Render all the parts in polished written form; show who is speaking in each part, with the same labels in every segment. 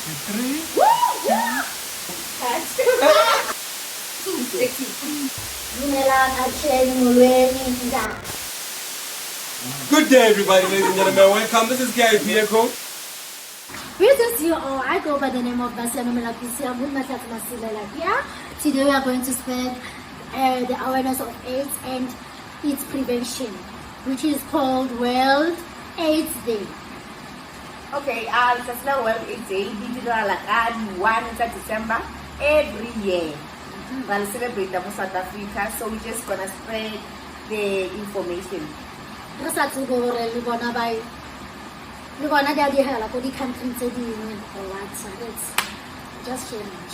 Speaker 1: Three. Good day, everybody, ladies and gentlemen. Welcome. This is K.I.P. Echo.
Speaker 2: Greetings to you all. I go by the name of Today we are going to spread the awareness of AIDS and its prevention, which is called World AIDS Day.
Speaker 3: Okay, it's now World AIDS Day. Digital like 1 December every year. We'll celebrate them in South Africa, so we're just gonna spread the information.
Speaker 2: Just countries or what, so let's just change.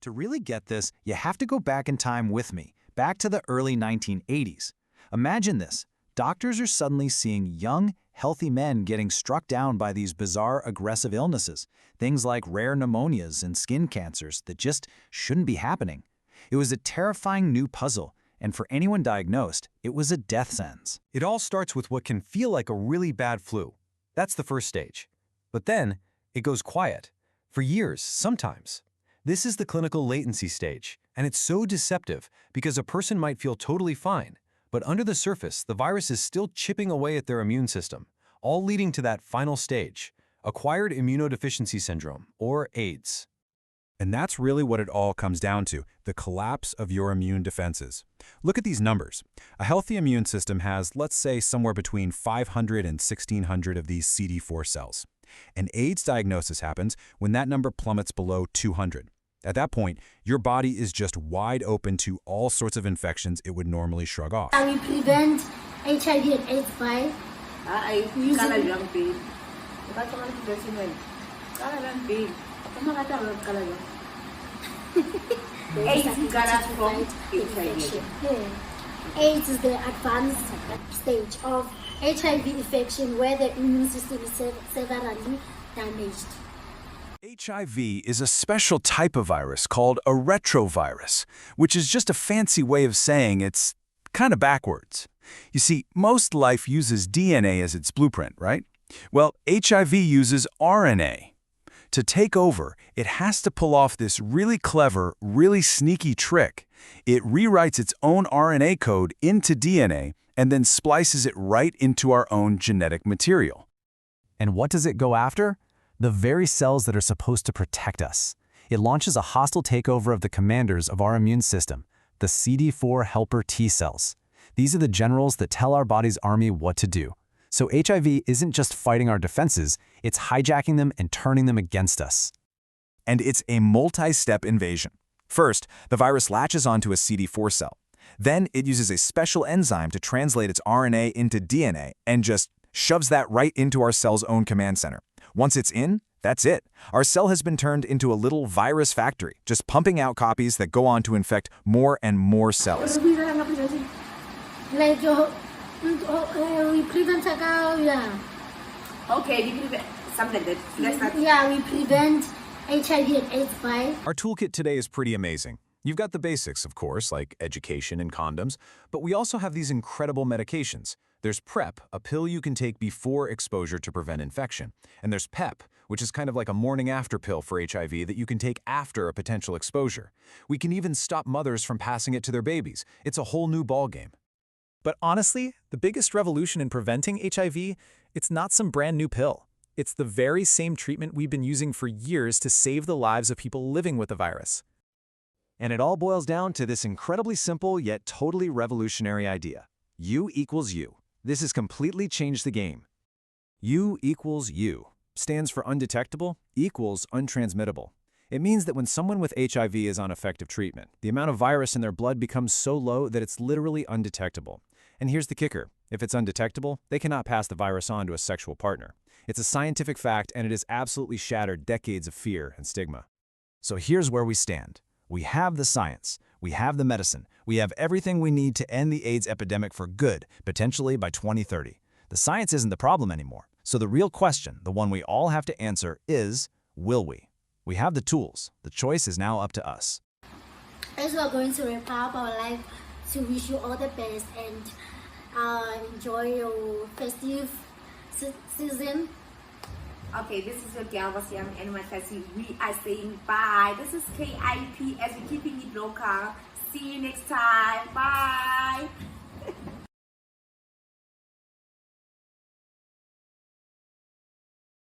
Speaker 4: To really get this, you have to go back in time with me, back to the early 1980s. Imagine this. Doctors are suddenly seeing young, healthy men getting struck down by these bizarre aggressive illnesses, things like rare pneumonias and skin cancers that just shouldn't be happening. It was a terrifying new puzzle, and for anyone diagnosed, it was a death sentence.
Speaker 5: It all starts with what can feel like a really bad flu. That's the first stage. But then, it goes quiet. For years, sometimes. This is the clinical latency stage, and it's so deceptive because a person might feel totally fine, but under the surface, the virus is still chipping away at their immune system, all leading to that final stage, acquired immunodeficiency syndrome, or AIDS.
Speaker 6: And that's really what it all comes down to, the collapse of your immune defenses. Look at these numbers. A healthy immune system has, let's say, somewhere between 500 and 1,600 of these CD4 cells. An AIDS diagnosis happens when that number plummets below 200. At that point, your body is just wide open to all sorts of infections it would normally shrug off.
Speaker 2: We prevent HIV and AIDS by AIDS is the advanced stage of HIV infection where the immune system is severely damaged.
Speaker 6: HIV is a special type of virus called a retrovirus, which is just a fancy way of saying it's kind of backwards. You see, most life uses DNA as its blueprint, right? Well, HIV uses RNA. To take over, it has to pull off this really clever, really sneaky trick. It rewrites its own RNA code into DNA and then splices it right into our own genetic material.
Speaker 4: And what does it go after? The very cells that are supposed to protect us. It launches a hostile takeover of the commanders of our immune system, the CD4 helper T cells. These are the generals that tell our body's army what to do. So HIV isn't just fighting our defenses, it's hijacking them and turning them against us.
Speaker 6: And it's a multi-step invasion. First, the virus latches onto a CD4 cell. Then it uses a special enzyme to translate its RNA into DNA and just shoves that right into our cell's own command center. Once it's in, that's it. Our cell has been turned into a little virus factory, just pumping out copies that go on to infect more and more cells.
Speaker 2: We prevent
Speaker 3: Okay, you prevent something like that.
Speaker 2: we prevent HIV and AIDS by
Speaker 6: Our toolkit today is pretty amazing. You've got the basics, of course, like education and condoms, but we also have these incredible medications. There's PrEP, a pill you can take before exposure to prevent infection. And there's PEP, which is kind of like a morning after pill for HIV that you can take after a potential exposure. We can even stop mothers from passing it to their babies. It's a whole new ballgame.
Speaker 7: But honestly, the biggest revolution in preventing HIV, it's not some brand new pill. It's the very same treatment we've been using for years to save the lives of people living with the virus.
Speaker 4: And it all boils down to this incredibly simple yet totally revolutionary idea. U equals U. This has completely changed the game. U equals U stands for undetectable equals untransmittable. It means that when someone with HIV is on effective treatment, the amount of virus in their blood becomes so low that it's literally undetectable. And here's the kicker. If it's undetectable, they cannot pass the virus on to a sexual partner. It's a scientific fact, and it has absolutely shattered decades of fear and stigma. So here's where we stand. We have the science. We have the medicine. We have everything we need to end the AIDS epidemic for good, potentially by 2030. The science isn't the problem anymore. So the real question, the one we all have to answer, is, will we? We have the tools. The choice is now up to us.
Speaker 2: As we are going to wrap up, I would like to wish you all the best and enjoy your festive season.
Speaker 3: Okay, this is your girl Wasiam and my classy. We are saying bye. This is K.I.P as we're keeping it local. See you next time. Bye.